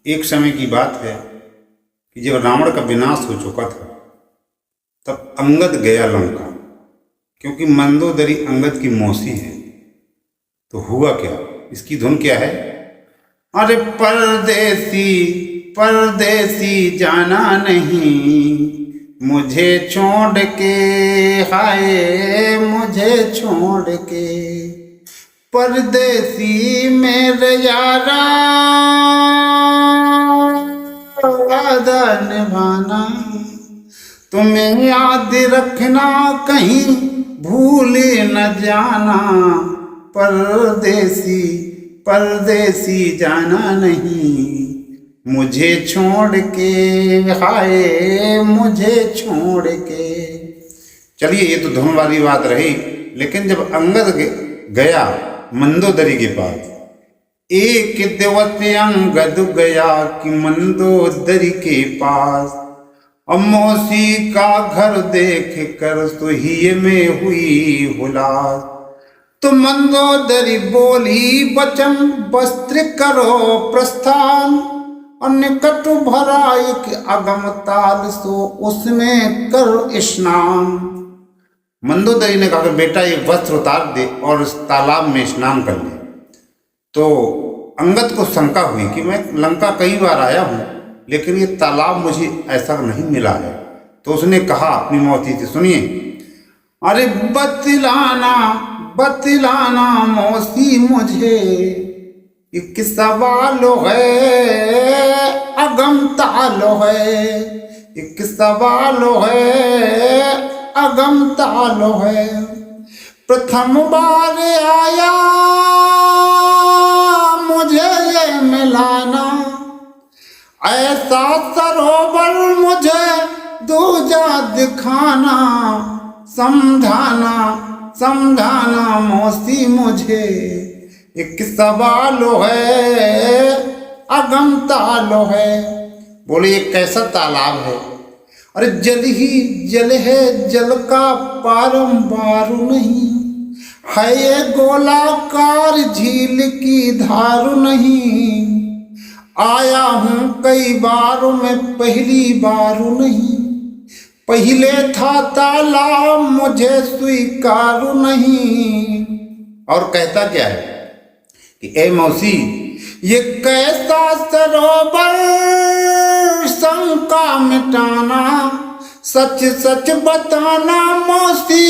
एक समय की बात है कि जब रावण का विनाश हो चुका था तब अंगद गया लंका, क्योंकि मंदोदरी अंगद की मौसी है। तो हुआ क्या, इसकी धुन क्या है। अरे परदेसी परदेसी जाना नहीं मुझे छोड़ के, हाय मुझे छोड़ के, परदेसी मेरे यारा वादा निभाना, तुम्हें याद रखना कहीं भूल न जाना, परदेसी परदेसी जाना नहीं मुझे छोड़ के, हाय मुझे छोड़ के। चलिए ये तो धुन वाली बात रही, लेकिन जब अंगद गया मंदोदरी के पास, एक दिवस अंगद गया कि मंदोदरी के पास, अब मौसी का घर देख कर सुहिए में हुई हुलास, तो मंदोदरी बोली वचन वस्त्र करो प्रस्थान, और निकट भरा एक अगम ताल सो उसमें कर स्नान। मंदोदरी ने कहा बेटा ये वस्त्र उतार दे और इस तालाब में स्नान कर ले। तो अंगद को शंका हुई कि मैं लंका कई बार आया हूँ लेकिन ये तालाब मुझे ऐसा नहीं मिला है। तो उसने कहा अपनी मौसी से, सुनिए, अरे बतलाना बतलाना मौसी मुझे, एक सवाल है अगम तालो है, एक सवाल है अगम तालो है, प्रथम बार आया मुझे ये मिलाना, ऐसा सरोवर मुझे दूजा दिखाना, समझाना समझाना मौसी मुझे, एक सवाल है अगम तालो है। बोले ये कैसा तालाब है। अरे जल ही जल है, जल का पारंबार नहीं है, ये गोलाकार झील की धार नहीं, आया हूँ कई बार मैं पहली बार नहीं, पहले था तालाब मुझे स्वीकार नहीं। और कहता क्या है कि ए मौसी ये कैसा सरोवर शंका मिटाना, सच सच बताना मौसी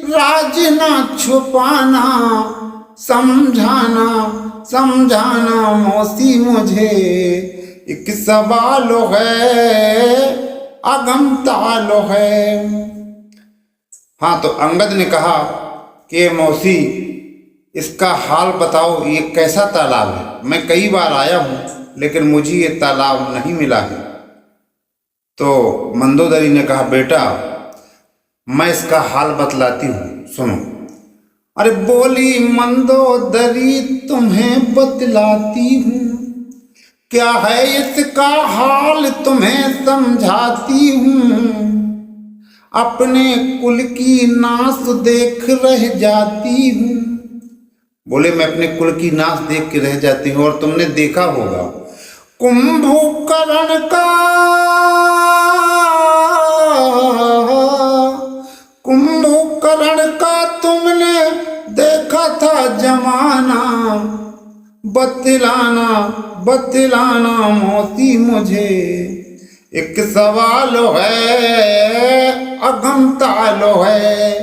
राज ना छुपाना, समझाना समझाना मौसी मुझे, एक सवाल है अगम तालो है। हाँ, तो अंगद ने कहा कि मौसी इसका हाल बताओ, ये कैसा तालाब है। मैं कई बार आया हूँ लेकिन मुझे ये तालाब नहीं मिला है। तो मंदोदरी ने कहा बेटा मैं इसका हाल बतलाती हूँ, सुनो। अरे बोली मंदोदरी तुम्हें बतलाती हूँ, क्या है इसका हाल तुम्हें समझाती हूँ, अपने कुल की नाश देख रह जाती हूँ। बोले मैं अपने कुल की नाश देख के रह जाती हूँ। और तुमने देखा होगा कुंभकर्ण का, कुंभकर्ण का तुमने देखा था जमाना, बतलाना बतलाना मौसी मुझे, एक सवाल है अगम तालो है,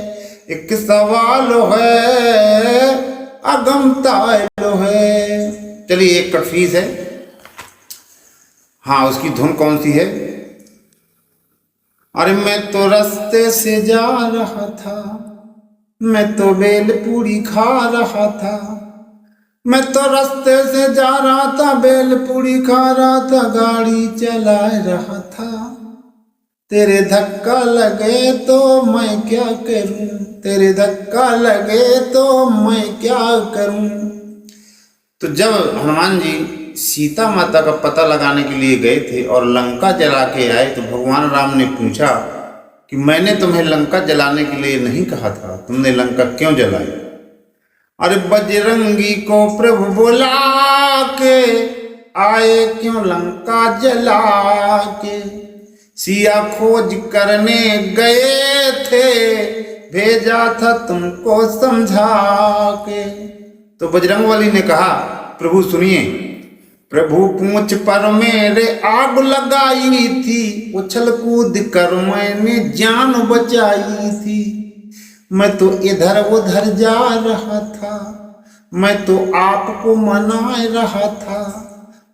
एक सवाल है अगम तालो है। चलिए एक कटफीस है। हाँ, उसकी धुन कौन सी है। अरे मैं तो रास्ते से जा रहा था, मैं तो बेल पूरी खा रहा था, मैं तो रास्ते से जा रहा था, बेल पूरी खा रहा था, गाड़ी चला रहा था, तेरे धक्का लगे तो मैं क्या करूं, तेरे धक्का लगे तो मैं क्या करूं। तो जब हनुमान जी सीता माता का पता लगाने के लिए गए थे और लंका जला के आए, तो भगवान राम ने पूछा कि मैंने तुम्हें लंका जलाने के लिए नहीं कहा था, तुमने लंका क्यों जलाई। अरे बजरंगी को प्रभु बुला के आए क्यों लंका जला के। सिया खोज करने गए थे, भेजा था तुमको समझा के। तो बजरंगबली ने कहा, प्रभु सुनिए, प्रभु पूंछ पर मेरे आग लगाई थी, उछल कूद कर मैंने जान बचाई थी। मैं तो इधर उधर जा रहा था, मैं तो आपको मनाए रहा था,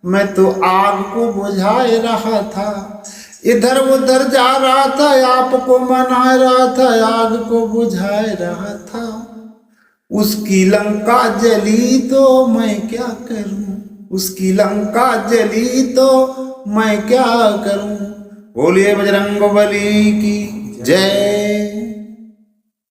मैं तो आग को बुझाए रहा था। इधर उधर जा रहा था, आपको मना रहा था, आग को बुझाए रहा था। उसकी लंका जली तो मैं क्या करूं, उसकी लंका जली तो मैं क्या करूं। बोलिए बजरंगबली की जय।